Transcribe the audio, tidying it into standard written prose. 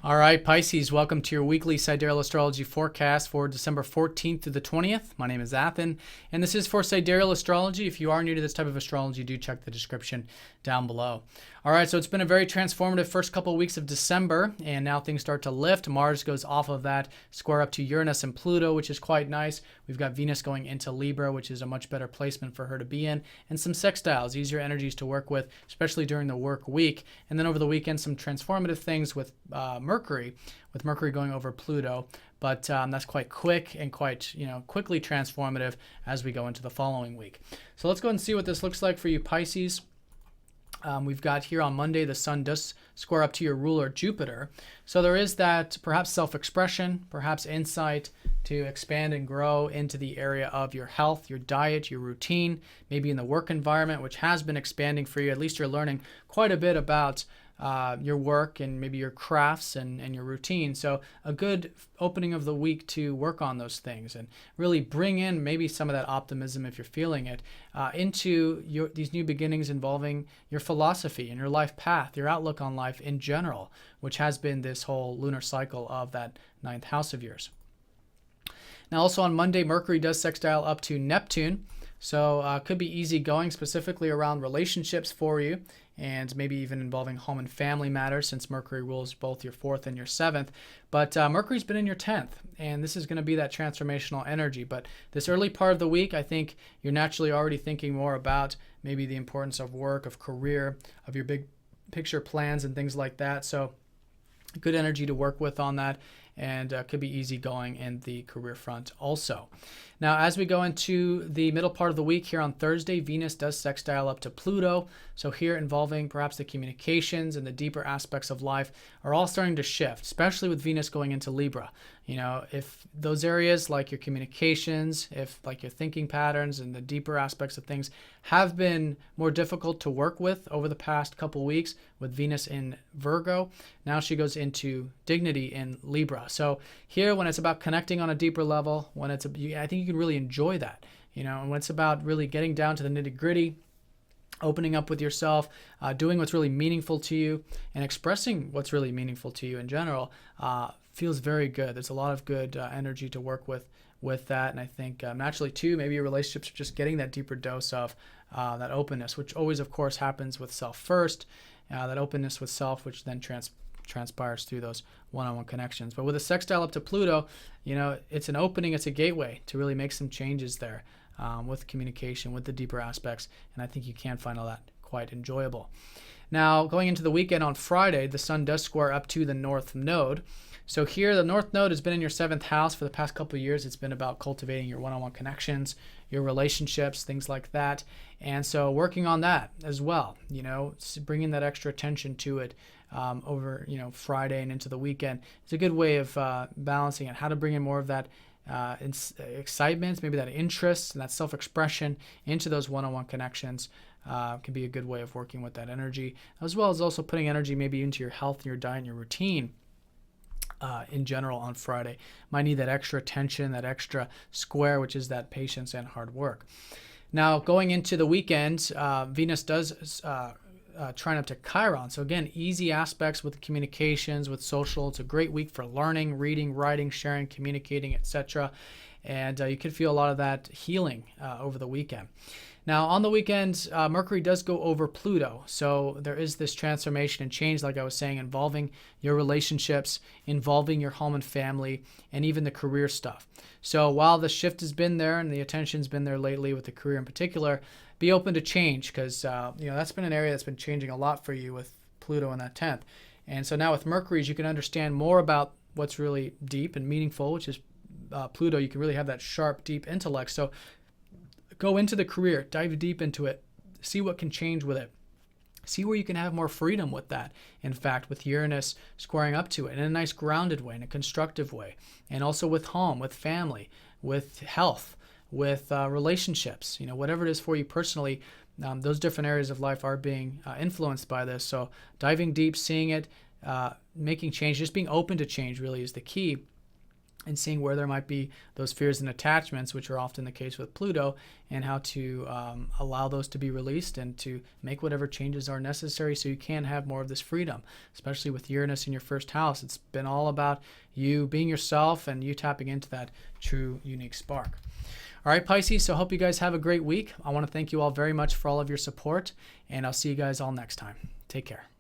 All right, Pisces, welcome to your weekly Sidereal Astrology forecast for December 14th through the 20th. My name is Athen, and this is for Sidereal Astrology. If you are new to this type of astrology, do check the description down below. All right, so it's been a very transformative first couple of weeks of December, and now things start to lift. Mars goes off of that, square up to Uranus and Pluto, which is quite nice. We've got Venus going into Libra, which is a much better placement for her to be in, and some sextiles, easier energies to work with, especially during the work week. And then over the weekend, some transformative things with Mercury going over Pluto, but that's quite quick and quite quickly transformative as we go into the following week. So let's go ahead and see what this looks like for you, Pisces. We've got here on Monday, the sun does square up to your ruler Jupiter. So there is that perhaps self-expression, perhaps insight to expand and grow into the area of your health, your diet, your routine, maybe in the work environment, which has been expanding for you. At least you're learning quite a bit about your work and maybe your crafts and your routine. So a good opening of the week to work on those things and really bring in maybe some of that optimism, if you're feeling it, into these new beginnings involving your philosophy and your life path, your outlook on life in general, which has been this whole lunar cycle of that ninth house of yours. Now also on Monday, Mercury does sextile up to Neptune. So could be easy going, specifically around relationships for you, and maybe even involving home and family matters, since Mercury rules both your 4th and your 7th. But Mercury's been in your 10th, and this is going to be that transformational energy. But this early part of the week, I think you're naturally already thinking more about maybe the importance of work, of career, of your big picture plans and things like that. So good energy to work with on that, and could be easy going in the career front also. Now, as we go into the middle part of the week here on Thursday, Venus does sextile up to Pluto. So here involving perhaps the communications and the deeper aspects of life are all starting to shift, especially with Venus going into Libra. If those areas like your communications, if like your thinking patterns and the deeper aspects of things have been more difficult to work with over the past couple weeks with Venus in Virgo, now she goes into dignity in Libra. So here, when it's about connecting on a deeper level, I think you can really enjoy that, and when it's about really getting down to the nitty gritty, opening up with yourself, doing what's really meaningful to you, and expressing what's really meaningful to you in general, feels very good. There's a lot of good energy to work with that, and I think naturally too, maybe your relationships are just getting that deeper dose of that openness, which always, of course, happens with self first. That openness with self, which then transpires through those one-on-one connections. But with a sextile up to Pluto, it's an opening, it's a gateway to really make some changes there with communication, with the deeper aspects, and I think you can find all that quite enjoyable. Now, going into the weekend on Friday, the sun does square up to the North Node. So here, the North Node has been in your 7th house for the past couple of years. It's been about cultivating your one-on-one connections, your relationships, things like that. And so working on that as well, bringing that extra attention to it over, Friday and into the weekend. It's a good way of balancing it, how to bring in more of that excitement, maybe that interest and that self-expression into those one-on-one connections. Can be a good way of working with that energy, as well as also putting energy maybe into your health, your diet, and your routine. In general on Friday. Might need that extra attention, that extra square, which is that patience and hard work. Now, going into the weekend, Venus does trine up to Chiron. So again, easy aspects with communications, with social. It's a great week for learning, reading, writing, sharing, communicating, etc. And you could feel a lot of that healing over the weekend. Now, on the weekend, Mercury does go over Pluto. So there is this transformation and change, like I was saying, involving your relationships, involving your home and family, and even the career stuff. So while the shift has been there and the attention's been there lately with the career in particular, be open to change, because that's been an area that's been changing a lot for you with Pluto in that 10th. And so now with Mercury, you can understand more about what's really deep and meaningful, which is Pluto. You can really have that sharp, deep intellect. So go into the career, dive deep into it, see what can change with it. See where you can have more freedom with that. In fact, with Uranus squaring up to it in a nice grounded way, in a constructive way. And also with home, with family, with health, with relationships, whatever it is for you personally, those different areas of life are being influenced by this. So diving deep, seeing it, making change, just being open to change really is the key. and seeing where there might be those fears and attachments, which are often the case with Pluto, and how to allow those to be released and to make whatever changes are necessary so you can have more of this freedom, especially with Uranus in your first house. It's been all about you being yourself and you tapping into that true unique spark. All right, Pisces, so I hope you guys have a great week. I want to thank you all very much for all of your support, and I'll see you guys all next time. Take care.